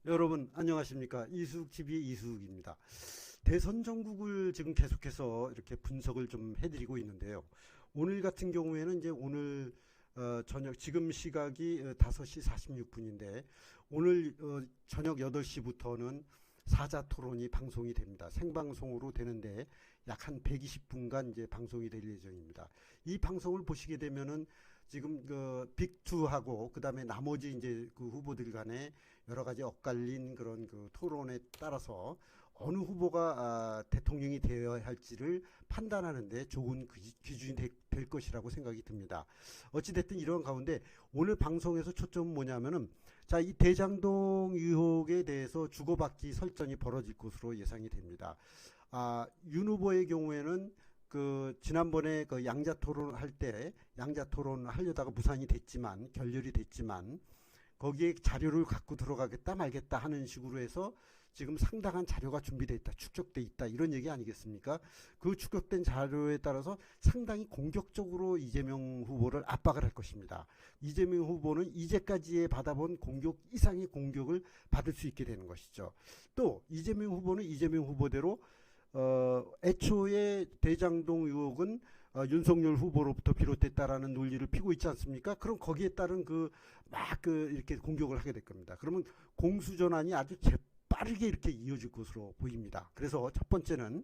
여러분 안녕하십니까? 이수욱TV의 이수욱입니다. 대선 전국을 지금 계속해서 이렇게 분석을 좀 해드리고 있는데요. 오늘 같은 경우에는 이제 오늘 저녁 지금 시각이 5시 46분인데 오늘 저녁 8시부터는 사자 토론이 방송이 됩니다. 생방송으로 되는데 약 한 120분간 이제 방송이 될 예정입니다. 이 방송을 보시게 되면은 지금 그 빅2하고 그다음에 나머지 이제 그 후보들 간에 여러 가지 엇갈린 그런 그 토론에 따라서 어느 후보가 대통령이 되어야 할지를 판단하는데 좋은 기준이 될 것이라고 생각이 듭니다. 어찌됐든 이런 가운데 오늘 방송에서 초점은 뭐냐면은 자, 이 대장동 의혹에 대해서 주고받기 설전이 벌어질 것으로 예상이 됩니다. 윤 후보의 경우에는 그 지난번에 그 양자 토론할 때 양자 토론을 하려다가 무산이 됐지만 결렬이 됐지만 거기에 자료를 갖고 들어가겠다 말겠다 하는 식으로 해서 지금 상당한 자료가 준비되어 있다, 축적돼 있다 이런 얘기 아니겠습니까? 그 축적된 자료에 따라서 상당히 공격적으로 이재명 후보를 압박을 할 것입니다. 이재명 후보는 이제까지의 받아본 공격 이상의 공격을 받을 수 있게 되는 것이죠. 또 이재명 후보는 이재명 후보대로 애초에 대장동 의혹은 윤석열 후보로부터 비롯됐다라는 논리를 피고 있지 않습니까? 그럼 거기에 따른 이렇게 공격을 하게 될 겁니다. 그러면 공수전환이 아주 재빠르게 이렇게 이어질 것으로 보입니다. 그래서 첫 번째는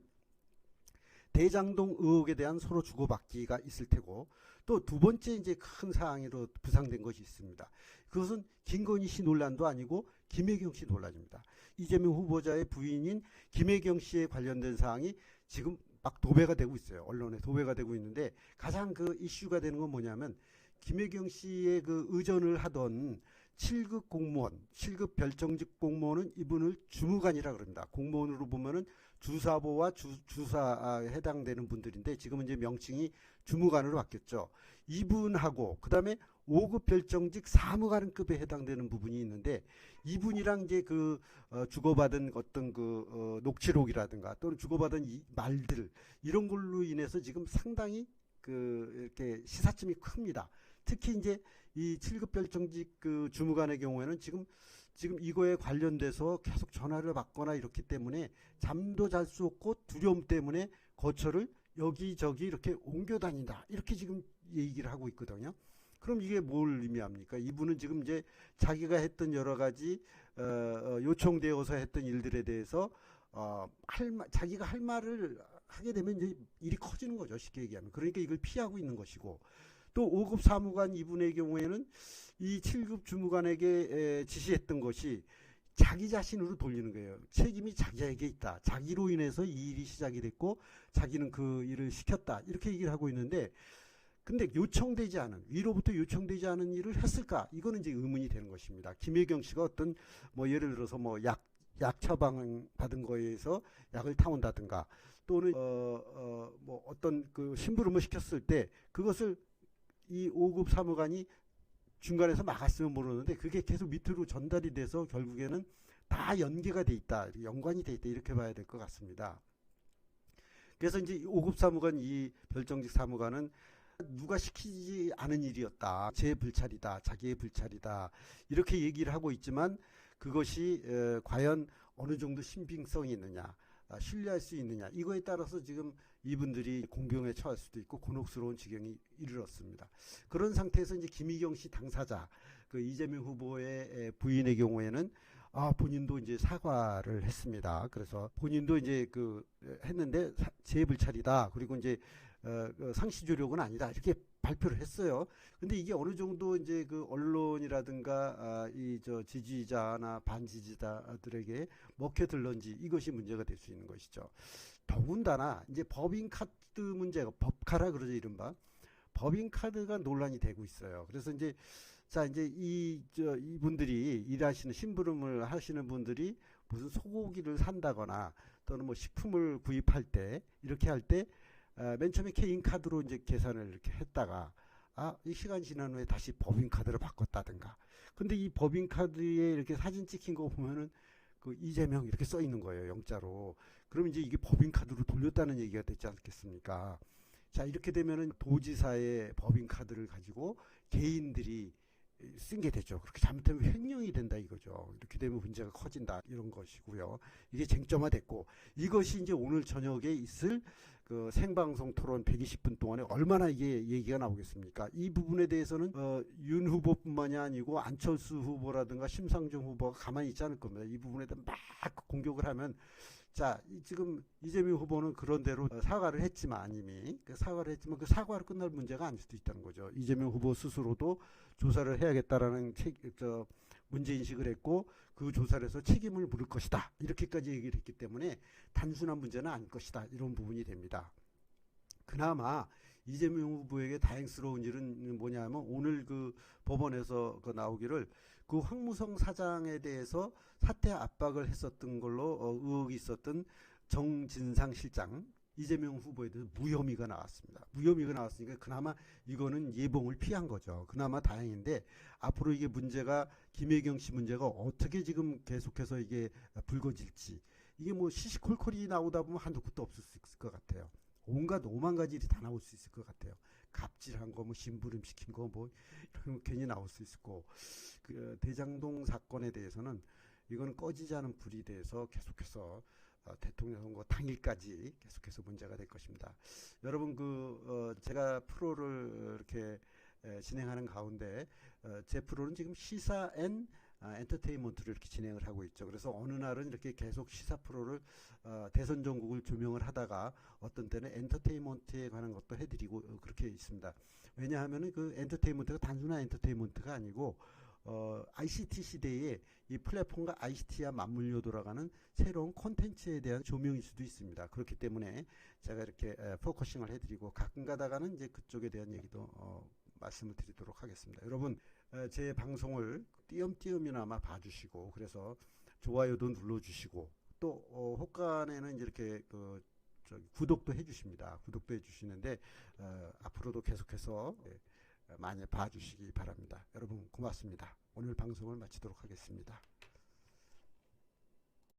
대장동 의혹에 대한 서로 주고받기가 있을 테고 또 두 번째 이제 큰 사항으로 부상된 것이 있습니다. 그것은 김건희 씨 논란도 아니고 김혜경 씨 논란입니다. 이재명 후보자의 부인인 김혜경 씨에 관련된 사항이 지금 막 도배가 되고 있어요. 언론에 도배가 되고 있는데 가장 그 이슈가 되는 건 뭐냐면 김혜경 씨의 그 의전을 하던 7급 공무원, 7급 별정직 공무원은 이분을 주무관이라 그럽니다. 공무원으로 보면은 주사보와 주사에 해당되는 분들인데 지금은 이제 명칭이 주무관으로 바뀌었죠. 이분하고 그다음에 5급 별정직 사무관급에 해당되는 부분이 있는데 이분이랑 이제 주고받은 어떤 녹취록이라든가 또는 주고받은 이 말들 이런 걸로 인해서 지금 상당히 이렇게 시사점이 큽니다. 특히 이제 이 7급 별정직 주무관의 경우에는 지금 이거에 관련돼서 계속 전화를 받거나 이렇기 때문에 잠도 잘 수 없고 두려움 때문에 거처를 여기저기 이렇게 옮겨 다닌다. 이렇게 지금 얘기를 하고 있거든요. 그럼 이게 뭘 의미합니까? 이분은 지금 이제 자기가 했던 여러 가지 요청되어서 했던 일들에 대해서 자기가 할 말을 하게 되면 이제 일이 커지는 거죠. 쉽게 얘기하면. 그러니까 이걸 피하고 있는 것이고 또 5급 사무관 이분의 경우에는 이 7급 주무관에게 지시했던 것이 자기 자신으로 돌리는 거예요. 책임이 자기에게 있다. 자기로 인해서 이 일이 시작이 됐고 자기는 그 일을 시켰다. 이렇게 얘기를 하고 있는데 근데 요청되지 않은 위로부터 요청되지 않은 일을 했을까? 이거는 이제 의문이 되는 것입니다. 김혜경 씨가 어떤 예를 들어서 약 처방 받은 거에서 약을 타온다든가 또는 어떤 그 심부름을 시켰을 때 그것을 이 5급 사무관이 중간에서 막았으면 모르는데 그게 계속 밑으로 전달이 돼서 결국에는 다 연계가 돼 있다, 연관이 돼 있다 이렇게 봐야 될 것 같습니다. 그래서 이제 5급 사무관 이 별정직 사무관은 누가 시키지 않은 일이었다, 제 불찰이다, 자기의 불찰이다 이렇게 얘기를 하고 있지만 그것이 과연 어느 정도 신빙성이 있느냐, 신뢰할 수 있느냐 이거에 따라서 지금 이분들이 공경에 처할 수도 있고 곤혹스러운 지경이 이르렀습니다. 그런 상태에서 이제 김희경 씨 당사자 이재명 후보의 부인의 경우에는 본인도 이제 사과를 했습니다. 그래서 본인도 이제 했는데 제 불찰이다. 그리고 이제 상시 조력은 아니다. 이렇게 발표를 했어요. 근데 이게 어느 정도 이제 언론이라든가 지지자나 반지지자들에게 먹혀들는지 이것이 문제가 될 수 있는 것이죠. 더군다나 이제 법인카드 문제가 법카라 그러죠, 이른바. 법인카드가 논란이 되고 있어요. 그래서 이제 이분들이 일하시는 심부름을 하시는 분들이 무슨 소고기를 산다거나 또는 식품을 구입할 때 이렇게 할 때 맨 처음에 개인카드로 이제 계산을 이렇게 했다가 이 시간 지난 후에 다시 법인카드로 바꿨다든가. 근데 이 법인카드에 이렇게 사진 찍힌 거 보면은 이재명 이렇게 써 있는 거예요, 영자로. 그럼 이제 이게 법인카드로 돌렸다는 얘기가 되지 않겠습니까? 자, 이렇게 되면은 도지사의 법인카드를 가지고 개인들이 쓴 게 되죠. 그렇게 잘못하면 횡령이 된다 이거죠. 이렇게 되면 문제가 커진다 이런 것이고요. 이게 쟁점화됐고 이것이 이제 오늘 저녁에 있을 그 생방송 토론 120분 동안에 얼마나 이게 얘기가 나오겠습니까? 이 부분에 대해서는 윤 후보뿐만이 아니고 안철수 후보라든가 심상정 후보가 가만히 있지 않을 겁니다. 이 부분에 대해 막 공격을 하면 자, 지금 이재명 후보는 그런 대로 사과를 했지만 이미 그 사과로 끝날 문제가 아닐 수도 있다는 거죠. 이재명 후보 스스로도 조사를 해야겠다라는 문제인식을 했고 그 조사를 해서 책임을 물을 것이다. 이렇게까지 얘기를 했기 때문에 단순한 문제는 아닐 것이다. 이런 부분이 됩니다. 그나마 이재명 후보에게 다행스러운 일은 뭐냐면 오늘 그 법원에서 그 나오기를 그 황무성 사장에 대해서 사퇴 압박을 했었던 걸로 의혹이 있었던 정진상 실장 이재명 후보에 대해서 무혐의가 나왔습니다. 무혐의가 나왔으니까 그나마 이거는 예봉을 피한 거죠. 그나마 다행인데 앞으로 이게 문제가 김혜경 씨 문제가 어떻게 지금 계속해서 이게 불거질지 이게 뭐 시시콜콜이 나오다 보면 한두 끝도 없을 수 있을 것 같아요. 온갖 오만 가지 일이 다 나올 수 있을 것 같아요. 갑질한 거, 뭐 심부름 시킨 거, 뭐 이런 거 괜히 나올 수 있을 거고 그 대장동 사건에 대해서는 이거는 꺼지지 않은 불이 돼서 계속해서 대통령 선거 당일까지 계속해서 문제가 될 것입니다. 여러분 제가 프로를 이렇게 진행하는 가운데 제 프로는 지금 시사 앤 엔터테인먼트를 이렇게 진행을 하고 있죠. 그래서 어느 날은 이렇게 계속 시사 프로를 대선 전국을 조명을 하다가 어떤 때는 엔터테인먼트에 관한 것도 해드리고 그렇게 있습니다. 왜냐하면은 그 엔터테인먼트가 단순한 엔터테인먼트가 아니고 ICT 시대에 이 플랫폼과 ICT와 맞물려 돌아가는 새로운 콘텐츠에 대한 조명일 수도 있습니다. 그렇기 때문에 제가 이렇게 포커싱을 해드리고 가끔 가다가는 이제 그쪽에 대한 얘기도 말씀을 드리도록 하겠습니다. 여러분 제 방송을 띄엄띄엄이나마 봐주시고 그래서 좋아요도 눌러주시고 또 혹간에는 이렇게 구독도 해주십니다. 구독도 해주시는데 앞으로도 계속해서 많이 봐주시기 바랍니다. 여러분 고맙습니다. 오늘 방송을 마치도록 하겠습니다.